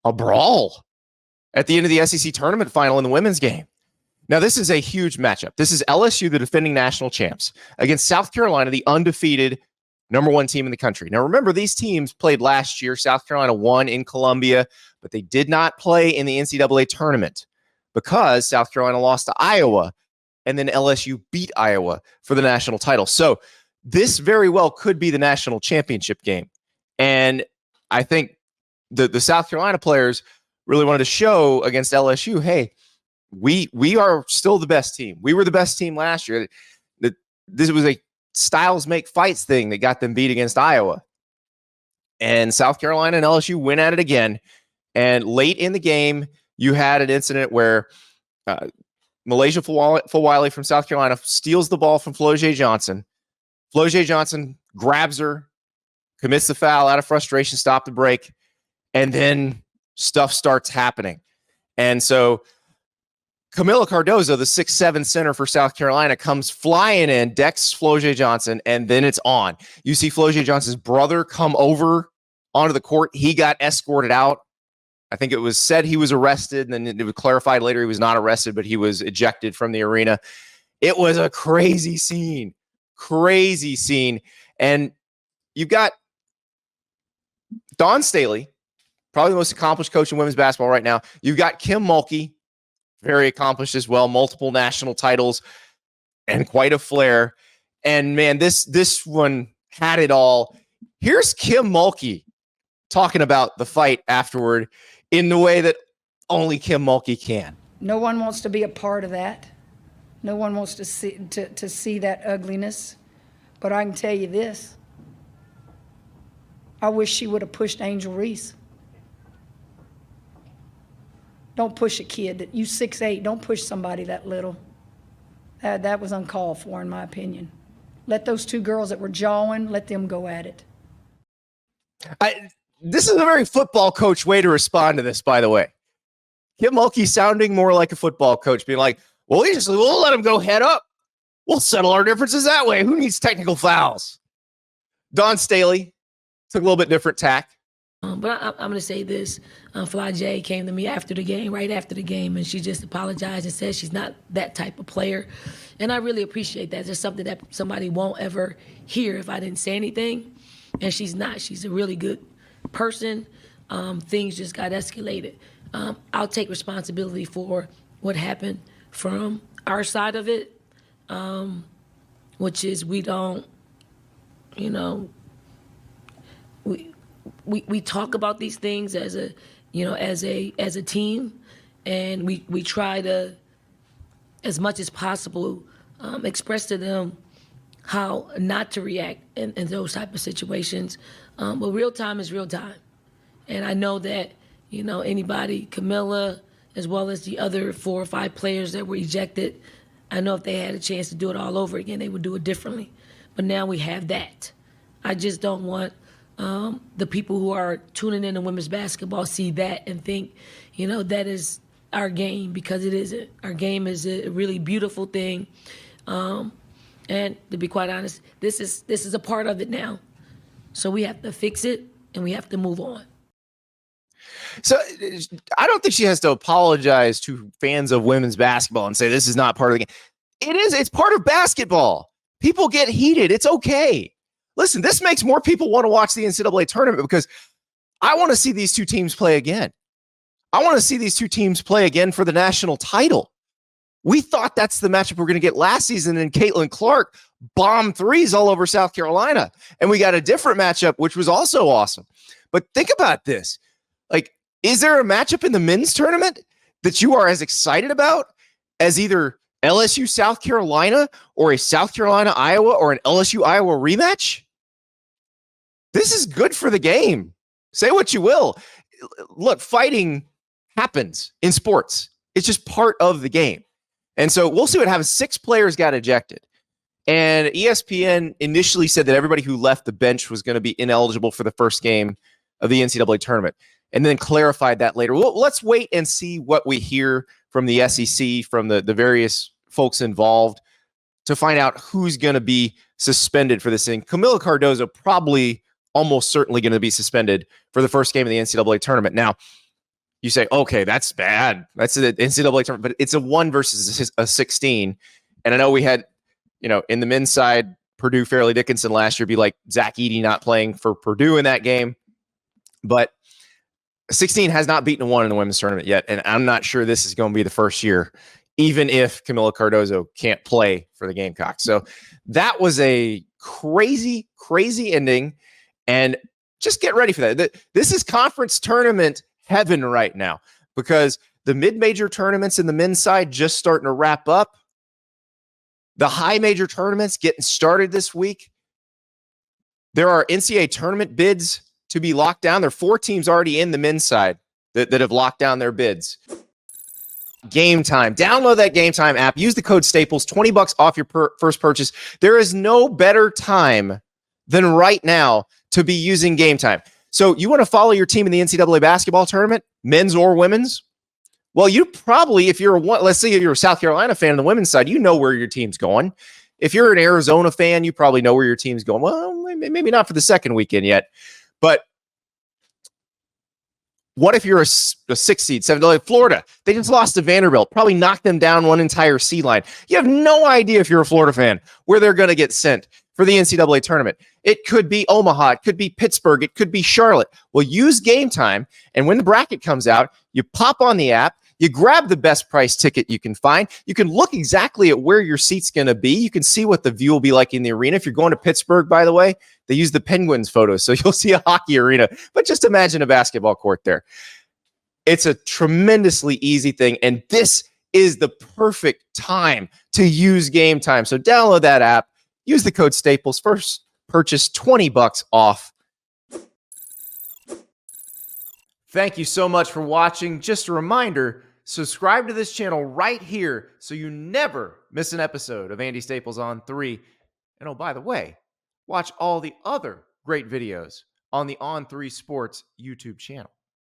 a brawl at the end of the SEC tournament final in the women's game. Now, this is a huge matchup. This is LSU, the defending national champs, against South Carolina, the undefeated #1 team in the country. Now, remember, these teams played last year. South Carolina won in Columbia, but they did not play in the NCAA tournament because South Carolina lost to Iowa, and then LSU beat Iowa for the national title. So this very well could be the national championship game. And I think the South Carolina players really wanted to show against LSU, hey, we are still the best team. We were the best team last year. This was a styles make fights thing that got them beat against Iowa. And South Carolina and LSU went at it again. And late in the game, you had an incident where Malaysia Flau'jae from South Carolina steals the ball from Flau'jae Johnson. Flau'jae Johnson grabs her, commits the foul out of frustration, stop the break, and then stuff starts happening. And so Camila Cardozo, the 6'7" center for South Carolina, comes flying in, decks Flau'jae Johnson, and then it's on. You see Flau'jae Johnson's brother come over onto the court. He got escorted out. I think it was said he was arrested, and then it was clarified later he was not arrested, but he was ejected from the arena. It was a crazy scene. Crazy scene. And you've got Dawn Staley, probably the most accomplished coach in women's basketball right now. You've got Kim Mulkey, very accomplished as well, multiple national titles and quite a flair. And man, this one had it all. Here's Kim Mulkey talking about the fight afterward in the way that only Kim Mulkey can. No one wants to be a part of that. No one wants to see that ugliness. But I can tell you this. I wish she would have pushed Angel Reese. Don't push a kid. You 6'8", don't push somebody that little. That was uncalled for, in my opinion. Let those two girls that were jawing, let them go at it. This is a very football coach way to respond to this, by the way. Kim Mulkey sounding more like a football coach, being like, well, we'll let them go head up. We'll settle our differences that way. Who needs technical fouls? Dawn Staley took a little bit different tack. But I'm going to say this. Flau'jae came to me after the game, right after the game, and she just apologized and said she's not that type of player. And I really appreciate that. It's something that somebody won't ever hear if I didn't say anything. And she's not. She's a really good person. Things just got escalated. I'll take responsibility for what happened from our side of it, which is we don't, we talk about these things as a team, and we try to, as much as possible, express to them how not to react in those type of situations. But real time is real time. And I know that, anybody, Camilla, as well as the other 4 or 5 players that were ejected, I know if they had a chance to do it all over again, they would do it differently. But now we have that. I just don't want the people who are tuning in to women's basketball see that and think, that is our game, because it isn't. Our game is a really beautiful thing. And to be quite honest, this is a part of it now. So we have to fix it and we have to move on. So I don't think she has to apologize to fans of women's basketball and say this is not part of the game. It is. It's part of basketball. People get heated. It's okay. Listen, this makes more people want to watch the NCAA tournament because I want to see these two teams play again. I want to see these two teams play again for the national title. We thought that's the matchup we're going to get last season, and Caitlin Clark bombed threes all over South Carolina. And we got a different matchup, which was also awesome. But think about this. Like, is there a matchup in the men's tournament that you are as excited about as either LSU South Carolina or a South Carolina Iowa or an LSU Iowa rematch? This is good for the game. Say what you will. Look, fighting happens in sports. It's just part of the game. And so we'll see what happens. 6 players got ejected. And ESPN initially said that everybody who left the bench was going to be ineligible for the first game of the NCAA tournament, and then clarified that later. Well, let's wait and see what we hear from the SEC, from the various folks involved, to find out who's going to be suspended for this thing. Camila Cardozo probably almost certainly going to be suspended for the first game of the NCAA tournament. Now, you say, okay, that's bad. That's the NCAA tournament, but it's a 1 versus a 16. And I know we had, in the men's side, Purdue Fairleigh Dickinson last year be like Zach Edey not playing for Purdue in that game. But 16 has not beaten a 1 in the women's tournament yet. And I'm not sure this is going to be the first year, even if Camila Cardozo can't play for the Gamecocks. So that was a crazy, crazy ending. And just get ready for that. This is conference tournament heaven right now, because the mid-major tournaments in the men's side just starting to wrap up. The high major tournaments getting started this week. There are NCAA tournament bids to be locked down. There are 4 teams already in the men's side that have locked down their bids. Game Time. Download that Game Time app. Use the code Staples, $20 off your first purchase. There is no better time than right now to be using Game Time. So you want to follow your team in the NCAA basketball tournament, men's or women's? Well, you probably, let's say you're a South Carolina fan on the women's side, you know where your team's going. If you're an Arizona fan, you probably know where your team's going. Well, maybe not for the second weekend yet. But what if you're a 6 seed, 7, like Florida? They just lost to Vanderbilt, probably knocked them down one entire seed line. You have no idea, if you're a Florida fan, where they're going to get sent for the NCAA tournament. It could be Omaha, it could be Pittsburgh, it could be Charlotte. Well, use Game Time, and when the bracket comes out, you pop on the app, you grab the best price ticket you can find. You can look exactly at where your seat's going to be. You can see what the view will be like in the arena. If you're going to Pittsburgh, by the way, they use the Penguins photos, so you'll see a hockey arena. But just imagine a basketball court there. It's a tremendously easy thing, and this is the perfect time to use Game Time. So download that app. Use the code Staples. First purchase $20 off. Thank you so much for watching. Just a reminder, subscribe to this channel right here so you never miss an episode of Andy Staples On 3. And oh, by the way, watch all the other great videos on the On 3 Sports YouTube channel.